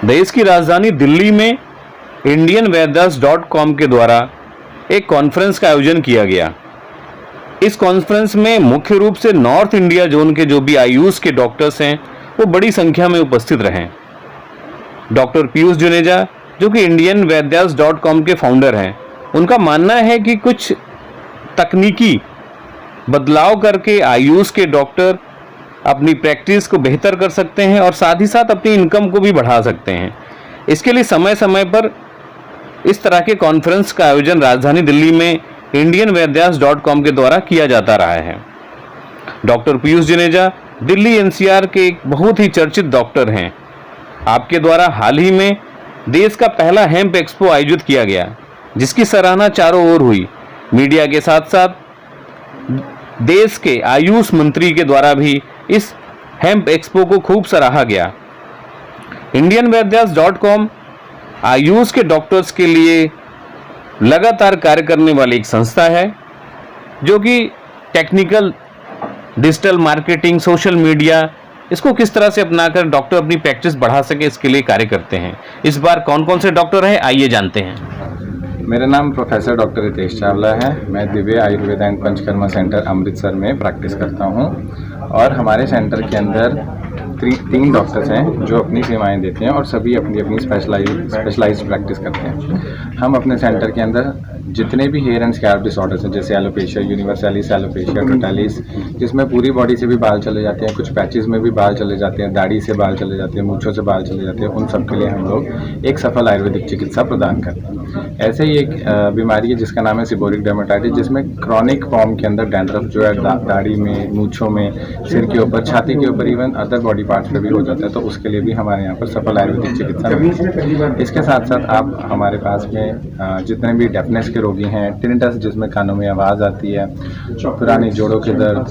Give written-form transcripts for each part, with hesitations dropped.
देश की राजधानी दिल्ली में indianvedas.com के द्वारा एक कॉन्फ्रेंस का आयोजन किया गया। इस कॉन्फ्रेंस में मुख्य रूप से नॉर्थ इंडिया जोन के जो भी आयुष के डॉक्टर्स हैं वो बड़ी संख्या में उपस्थित रहे। डॉक्टर पीयूष जुनेजा जो कि indianvedas.com के फाउंडर हैं, उनका मानना है कि कुछ तकनीकी बदलाव करके आयुष के डॉक्टर अपनी प्रैक्टिस को बेहतर कर सकते हैं और साथ ही साथ अपनी इनकम को भी बढ़ा सकते हैं। इसके लिए समय समय पर इस तरह के कॉन्फ्रेंस का आयोजन राजधानी दिल्ली में indianvedas.com के द्वारा किया जाता रहा है। डॉक्टर पीयूष जुनेजा दिल्ली एनसीआर के एक बहुत ही चर्चित डॉक्टर हैं। आपके द्वारा हाल ही में देश का पहला हेम्प एक्सपो आयोजित किया गया, जिसकी सराहना चारों ओर हुई। मीडिया के साथ साथ देश के आयुष मंत्री के द्वारा भी इस हेम्प एक्सपो को खूब सराहा गया। indianvedas.com आयुष के डॉक्टर्स के लिए लगातार कार्य करने वाली एक संस्था है, जो कि technical, digital marketing, social media, इसको किस तरह से अपनाकर डॉक्टर अपनी प्रैक्टिस बढ़ा सके, इसके लिए कार्य करते हैं। इस बार कौन कौन से डॉक्टर हैं, आइए जानते हैं। मेरा नाम प्रोफेसर डॉक्टर रितेश चावला है। मैं दिव्य आयुर्वेदा एंड पंचकर्मा सेंटर अमृतसर में प्रैक्टिस करता हूं और हमारे सेंटर के अंदर तीन डॉक्टर्स हैं जो अपनी सेवाएं देते हैं और सभी अपनी अपनी स्पेशलाइज्ड प्रैक्टिस करते हैं। हम अपने सेंटर के अंदर जितने भी हेयर एंड स्कैल्प डिसऑर्डर्स हैं, जैसे एलोपेशिया, यूनिवर्सैलिस एलोपेशिया, टोटालिस, जिसमें पूरी बॉडी से भी बाल चले जाते हैं, कुछ पैचेस में भी बाल चले जाते हैं, दाढ़ी से बाल चले जाते हैं, मूंछों से बाल चले जाते हैं, उन सब के लिए हम लोग एक सफल आयुर्वेदिक चिकित्सा प्रदान करते हैं। ऐसे ही एक बीमारी है जिसका नाम है सीबोरिक डर्मेटाइटिस, जिसमें क्रॉनिक फॉर्म के अंदर डैंड्रफ जो है दाढ़ी में, मूंछों में, सिर के ऊपर, छाती के ऊपर, इवन अदर बॉडी पार्ट्स पे भी हो जाता है, तो उसके लिए भी हमारे यहाँ पर सफल आयुर्वेदिक चिकित्सा मिलती है। इसके साथ साथ आप हमारे पास में जितने भी डेफनेस के रोगी हैं, टिनिटस जिसमें कानों में आवाज़ आती है, पुराने जोड़ों के दर्द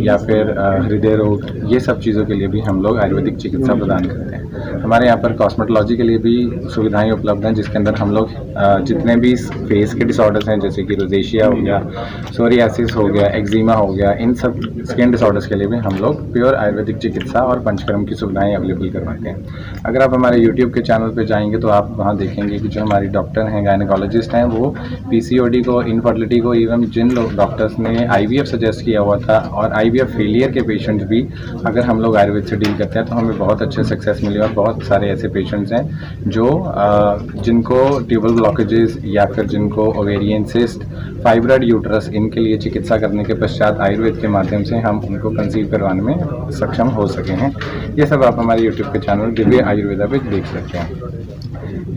या फिर हृदय रोग, ये सब चीज़ों के लिए भी हम लोग आयुर्वेदिक चिकित्सा प्रदान करते हैं। हमारे यहाँ पर कॉस्मेटोलॉजी के लिए भी सुविधाएं उपलब्ध हैं, जिसके अंदर हम लोग जितने भी फेस के डिसऑर्डर्स हैं, जैसे कि रोजेशिया हो गया, सोरियासिस हो गया, एक्जिमा हो गया, इन सब स्किन डिसऑर्डर्स के लिए भी हम लोग प्योर आयुर्वेदिक चिकित्सा और पंचकर्म की सुविधाएं अवेलेबल करवाते हैं। अगर आप हमारे यूट्यूब के चैनल पे जाएंगे तो आप वहाँ देखेंगे कि जो हमारी डॉक्टर हैं, गायनेकोलॉजिस्ट हैं, वो पीसीओडी को, इनफर्टिलिटी को, इवन जिन लोग डॉक्टर्स ने आईवीएफ सजेस्ट किया हुआ था और आईवीएफ फेलियर के पेशेंट्स भी अगर हम लोग आयुर्वेद से डील करते हैं तो हमें बहुत अच्छे सक्सेस मिले। और बहुत सारे ऐसे पेशेंट्स हैं जो जिनको ट्यूबल ब्लॉकेजेस या फिर जिनको ओवेरियन सिस्ट, फाइब्रॉइड यूट्रस, इनके लिए चिकित्सा करने के पश्चात आयुर्वेद के माध्यम से हम उनको कंसीव करवाने में सक्षम हो सके हैं। ये सब आप हमारे यूट्यूब के चैनल दिव्य आयुर्वेदा पे देख सकते हैं।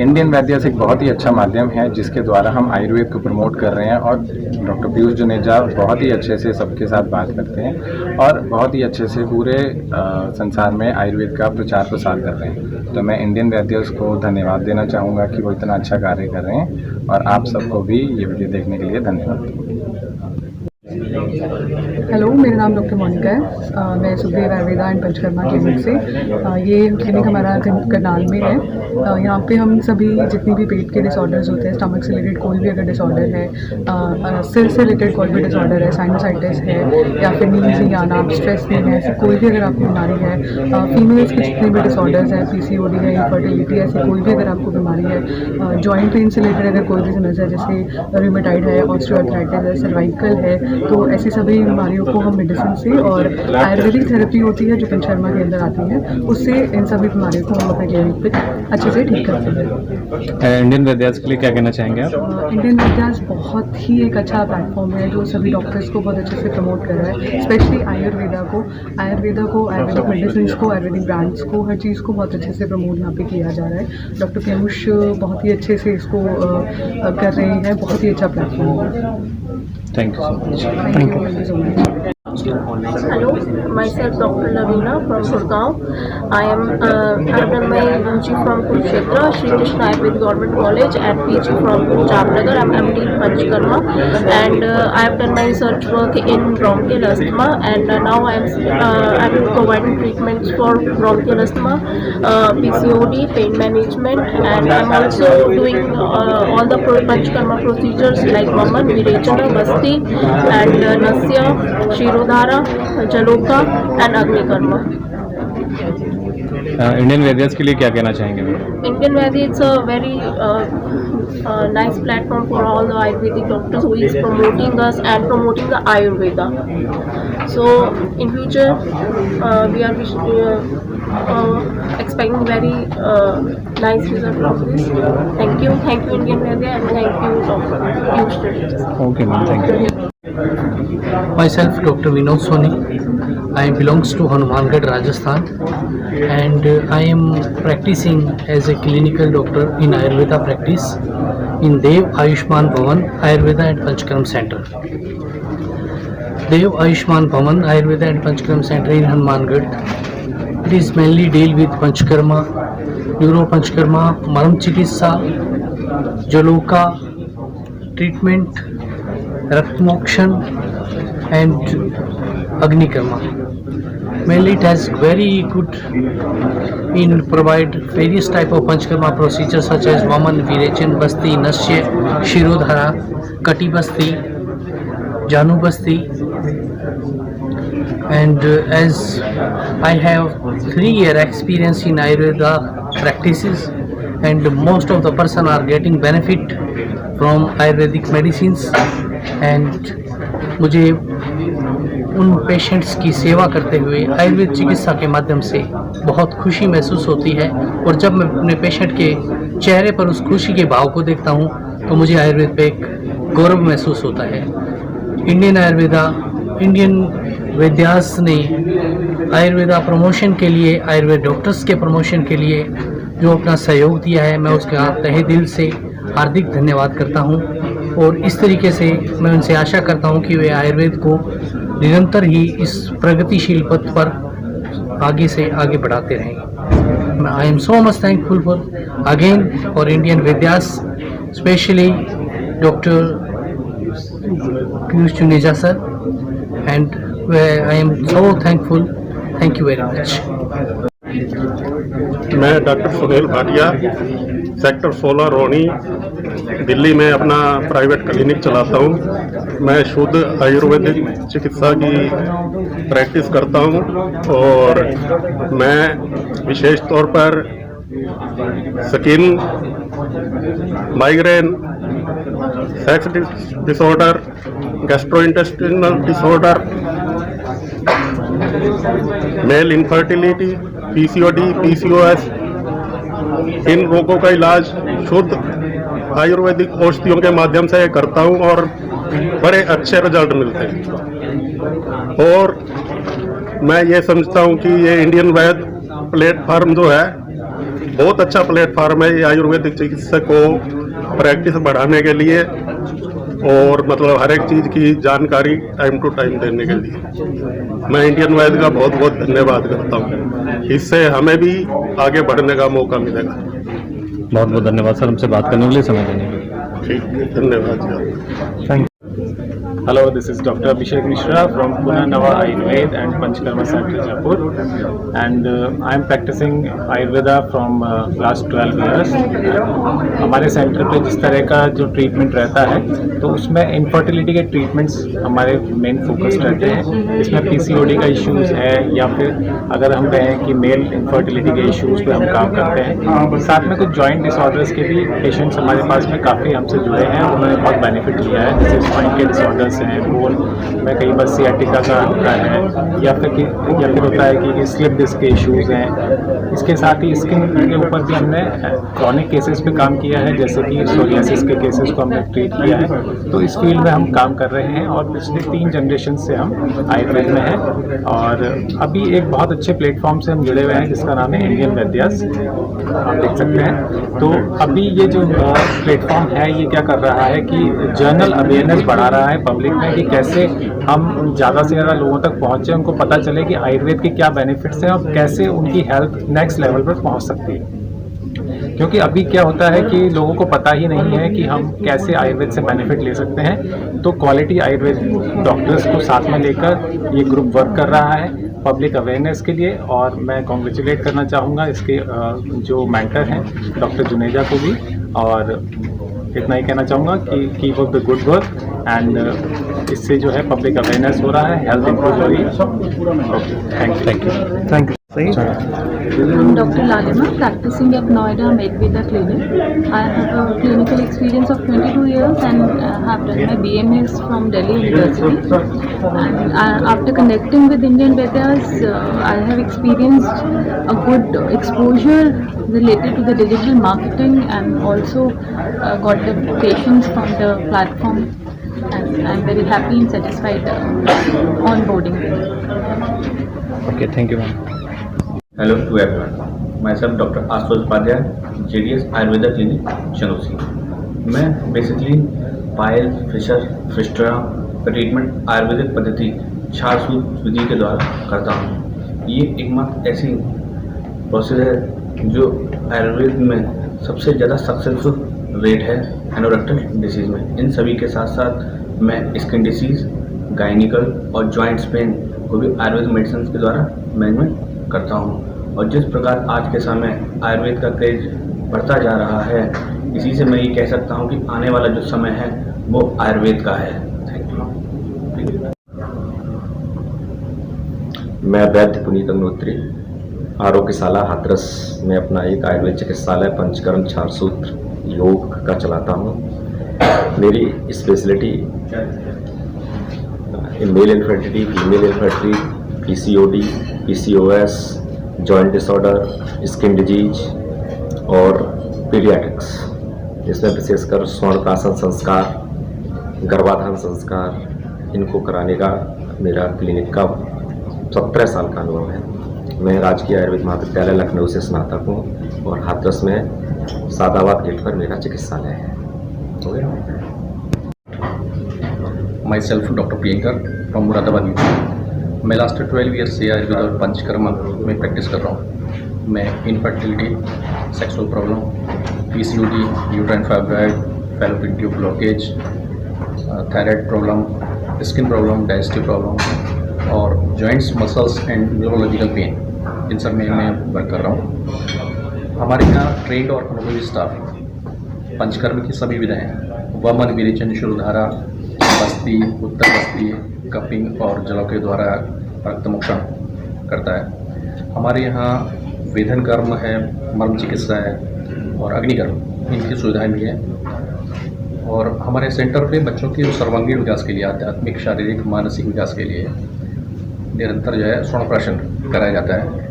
इंडियन वैद्यास एक बहुत ही अच्छा माध्यम है जिसके द्वारा हम आयुर्वेद को प्रमोट कर रहे हैं और डॉक्टर पीयूष जुनेजा बहुत ही अच्छे से सबके साथ बात करते हैं और बहुत ही अच्छे से पूरे संसार में आयुर्वेद का प्रचार प्रसार कर रहे हैं। तो मैं इंडियन वैद्यास को धन्यवाद देना चाहूँगा कि वो इतना अच्छा कार्य कर रहे हैं और आप सबको भी ये वीडियो देखने के लिए धन्यवाद। हेलो, मेरा नाम डॉक्टर मोनिका है। मैं सुखदेव आयुर्वेदा एंड पंचकर्मा क्लिनिक से। ये क्लिनिक हमारा करनाल में है। यहाँ पे हम सभी जितनी भी पेट के डिसऑर्डर्स होते हैं, स्टमक से रिलेटेड कोई भी अगर डिसऑर्डर है, सिर से रिलेटेड कोई भी डिसऑर्डर है, साइनोसाइटिस है या फिर नींद नहीं आना, स्ट्रेस नहीं है, ऐसी कोई भी अगर आपको बीमारी है, फीमेल्स के जितने भी डिसऑर्डर्स हैं, पीसीओडी है, इनफर्टिलिटी, ऐसी कोई भी अगर आपको बीमारी है, जॉइंट पेन से रिलेटेड अगर कोई भी समस्या है, जैसे रूमेटाइड है, ऑस्टियोआर्थराइटिस है, सर्वाइकल है, तो ऐसी सभी बीमारियों को हम मेडिसिन से और आयुर्वेदिक थेरेपी होती है जो पंचकर्मा के अंदर आती है, उससे इन सभी बीमारियों को हम अपने क्लिनिक पे अच्छे से ठीक करते हैं। इंडियन वैद्यास के लिए क्या कहना चाहेंगे आप? इंडियन वैद्यास बहुत ही एक अच्छा प्लेटफॉर्म है जो सभी डॉक्टर्स को बहुत अच्छे से प्रमोट कर रहा है, स्पेशली आयुर्वेदा को, आयुर्वेदिक मेडिसिन को, आयुर्वेदिक ब्रांड्स को, हर चीज़ को बहुत अच्छे से प्रमोट यहाँ पे किया जा रहा है। डॉक्टर पीयूष बहुत ही अच्छे से इसको कर रहे हैं, बहुत ही अच्छा प्लेटफॉर्म है। Thank you so much. Thank you so much. Hello, myself Dr. Lavina from Gurgaon. I have done my UG from Kurukshetra, Shri Krishna Ayurvedic Government College, and PG from Jamnagar. I'm MD in Panchkarma, and I have done my research work in bronchial asthma, and now I'm providing treatments for bronchial asthma, PCOD, pain management, and I'm also doing all the Panchkarma procedures like Vaman, Virechana, Basti, and Nasya, Shirodhara, Jaloka, and Agni Karma. Indian वेदर्स के लिए क्या कहना चाहेंगे ma'am? Indian Valley, it's a very nice platform for all the Ayurvedic doctors who is promoting us and promoting the Ayurveda. So in future, we are expecting very nice result from this. Thank you Indian Valley, and thank you Dr. Piyush Reddy. Okay ma'am, thank you. Myself, Dr. Vinod Soni. I belongs to Hanumangarh, Rajasthan, and I am practicing as a clinical doctor in Ayurveda practice in Dev Ayushman Bhavan Ayurveda and Panchkaram Center. Dev Ayushman Bhavan Ayurveda and Panchkaram Center in Hanumangarh. It is mainly deal with Panchkarma, Neuro Panchkarma, Maram Chikitsa, Jaloka treatment, Raktmokshan and Agni Karma. Mainly it has very good in provide various type of Panchkarma procedures such as Vaman, Virechan, Basti, Nasya, Shirodhara, Kati Basti, Janu Basti. And as I have 3-year experience in Ayurveda practices, and most of the person are getting benefit from Ayurvedic medicines, and मुझे उन patients की सेवा करते हुए आयुर्वेद चिकित्सा के माध्यम से बहुत खुशी महसूस होती है, और जब मैं अपने पेशेंट के चेहरे पर उस खुशी के भाव को देखता हूं तो मुझे आयुर्वेद पे एक गौरव महसूस होता है. इंडियन वेद्यास ने आयुर्वेदा प्रमोशन के लिए, आयुर्वेद डॉक्टर्स के प्रमोशन के लिए जो अपना सहयोग दिया है, मैं उसका तहे दिल से हार्दिक धन्यवाद करता हूं. और इस तरीके से मैं उनसे आशा करता हूं कि वे आयुर्वेद को निरंतर ही इस प्रगतिशील पथ पर आगे से आगे बढ़ाते रहें. I am so much thankful for Indian vaidyas, specially doctor Piyush Juneja sir, and I am so thankful. Thank you very much. मैं डॉक्टर सुनील भाटिया, सेक्टर 16 रोहिणी, दिल्ली में अपना प्राइवेट क्लिनिक चलाता हूँ. मैं शुद्ध आयुर्वेदिक चिकित्सा की प्रैक्टिस करता हूँ, और मैं विशेष तौर पर skin, migraine, sex disorder, gastrointestinal disorder, male infertility, PCOD, PCOS, इन रोगों का इलाज शुद्ध आयुर्वेदिक औषधियों के माध्यम से करता हूं, और बड़े अच्छे रिजल्ट मिलते हैं. और मैं ये समझता हूं कि ये इंडियन वैद प्लेटफार्म जो है बहुत अच्छा प्लेटफार्म है, ये आयुर्वेदिक चिकित्सा को प्रैक्टिस बढ़ाने के लिए, और मतलब हर एक चीज़ की जानकारी टाइम टू टाइम देने के लिए मैं इंडियन वैद का बहुत बहुत धन्यवाद करता हूँ. इससे हमें भी आगे बढ़ने का मौका मिलेगा. बहुत बहुत धन्यवाद सर, हमसे बात करने के लिए, समय देने के लिए. ठीक, धन्यवाद. Thank you. Hello, this is Dr. Abhishek Mishra from Pune Nava Ayurved and Panchkarma Center, Jaipur, and I am practicing Ayurveda from last 12 years. हमारे सेंटर पे जिस तरह का जो ट्रीटमेंट रहता है, तो उसमें इनफर्टिलिटी के ट्रीटमेंट्स हमारे मेन फोकस रहते हैं. इसमें पीसीओडी का इश्यूज़ है, या फिर अगर हम कहें कि मेल इनफर्टिलिटी के इश्यूज़ पे हम काम करते हैं. साथ में कुछ जॉइंट डिसऑर्डर्स के भी पेशेंट्स हमारे पास में काफ़ी हमसे जुड़े हैं, उन्होंने बहुत बेनिफिट लिया है. जैसे स्पाइन के डिसऑर्डर्स हैं, बोन में कई बार सियाटिका का होता है, या फिर होता है कि स्लिप डिस्क के इश्यूज़ हैं. इसके साथ ही स्किन के ऊपर भी हमने क्रॉनिक केसेस पे काम किया है, जैसे कि सोरियासिस के केसेस को हमने ट्रीट किया है. तो इस फील्ड में हम काम कर रहे हैं, और पिछले 3 जनरेशन से हम आयुर्वेद में हैं, और अभी एक बहुत अच्छे प्लेटफॉर्म से हम जुड़े हुए हैं जिसका नाम है इंडियन वेद्यास, आप देख सकते हैं. तो अभी ये जो प्लेटफॉर्म है, ये क्या कर रहा है कि जनरल अवेयरनेस बढ़ा रहा है पब्लिक में, कि कैसे हम ज़्यादा से ज़्यादा लोगों तक पहुँचे, उनको पता चले कि आयुर्वेद के क्या बेनिफिट्स हैं और कैसे उनकी हेल्थ नेक्स्ट लेवल पर पहुँच सकती है. क्योंकि अभी क्या होता है कि लोगों को पता ही नहीं है कि हम कैसे आयुर्वेद से बेनिफिट ले सकते हैं. तो क्वालिटी आयुर्वेद डॉक्टर्स को साथ में लेकर ये ग्रुप वर्क कर रहा है पब्लिक अवेयरनेस के लिए, और मैं कॉन्ग्रेचुलेट करना चाहूँगा इसके जो मेंटर हैं डॉक्टर जुनेजा को भी, और इतना ही कहना चाहूँगा कि keep up the good work, and इससे जो है पब्लिक अवेयरनेस हो रहा है, हेल्थ इंप्रूव हो रही है. Thank you. I'm Dr. Lalima, practicing at Noida Medveda Clinic. I have a clinical experience of 22 years and have done my BMS from Delhi University. And after connecting with Indian Vedas, I have experienced a good exposure related to the digital marketing and also got the patients from the platform. And I'm very happy and satisfied onboarding there. Okay, thank you, ma'am. Hello to everyone. Myself Dr. Ashutosh Upadhyay, JDS Ayurveda Clinic, Chandosi. मैं basically पायल Fisher फिस्टरा का treatment Ayurvedic पद्धति छारसूत्र विधि के द्वारा करता हूँ। ये एकमात्र ऐसी प्रोसेस है जो आयुर्वेद में सबसे ज़्यादा सक्सेसफुल रेट है एनोरेक्टल डिसीज़ में। इन सभी के साथ साथ मैं स्किन डिसीज़, गायनिकल और जॉइंट्स पेन को भी आयुर्वेद मेडिसिन के द्वारा मैनेजमेंट करता हूँ। और जिस प्रकार आज के समय आयुर्वेद का क्रेज बढ़ता जा रहा है, इसी से मैं ये कह सकता हूँ कि आने वाला जो समय है वो आयुर्वेद का है। Thank you. मैं वैद्य पुनीत अग्नोत्री आरोग्यशाला हाथरस में अपना एक आयुर्वेद चिकित्सालय पंचकर्म छारसूत्र योग का चलाता हूँ। मेरी speciality male infertility, female infertility, PCOD, PCOS, joint disorder, skin disease और पीडियाट्रिक्स। इसमें विशेषकर स्वर्णप्राशन संस्कार, गर्भाधान संस्कार इनको कराने का मेरा क्लिनिक का 17 साल का अनुभव है। मैं राजकीय आयुर्वेद महाविद्यालय लखनऊ से स्नातक हूँ और हाथरस में सादाबाद गेट पर मेरा चिकित्सालय है। Myself Dr. Priyankar from Moradabad UP. मैं लास्ट 12 ईयर से आयुर्वेद और पंचकर्मा में प्रैक्टिस कर रहा हूँ। मैं infertility, sexual problem, PCOD, uterine fibroid, fallopian tube blockage, thyroid problem, skin problem, digestive problem और joints, muscles and neurological pain, इन सब में मैं वर्क कर रहा हूँ। हमारे यहाँ ट्रेंड और अनुभवी स्टाफ है। पंचकर्म की सभी विधाएँ वमन, विरेचन, शिरोधारा, बस्ती, उत्तर बस्ती, कपिंग और जलों के द्वारा रक्तमोक्षण करता है। हमारे यहाँ वेधन कर्म है, मर्म चिकित्सा है और अग्निकर्म, इनकी सुविधाएं भी हैं। और हमारे सेंटर पे बच्चों के सर्वांगीण विकास के लिए, आध्यात्मिक, शारीरिक, मानसिक विकास के लिए निरंतर जो है स्वर्णप्राशन कराया जाता है।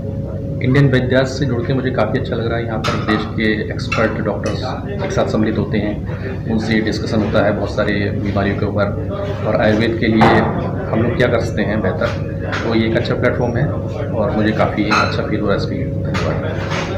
इंडियन वैद्यास से जुड़ के मुझे काफ़ी अच्छा लग रहा है। यहाँ पर देश के एक्सपर्ट डॉक्टर्स एक साथ सम्मिलित होते हैं, उनसे डिस्कशन होता है बहुत सारी बीमारियों के ऊपर और आयुर्वेद के लिए हम लोग क्या कर सकते हैं बेहतर। तो ये एक अच्छा प्लेटफॉर्म है और मुझे काफ़ी अच्छा फील हो रहा है इसकी। धन्यवाद।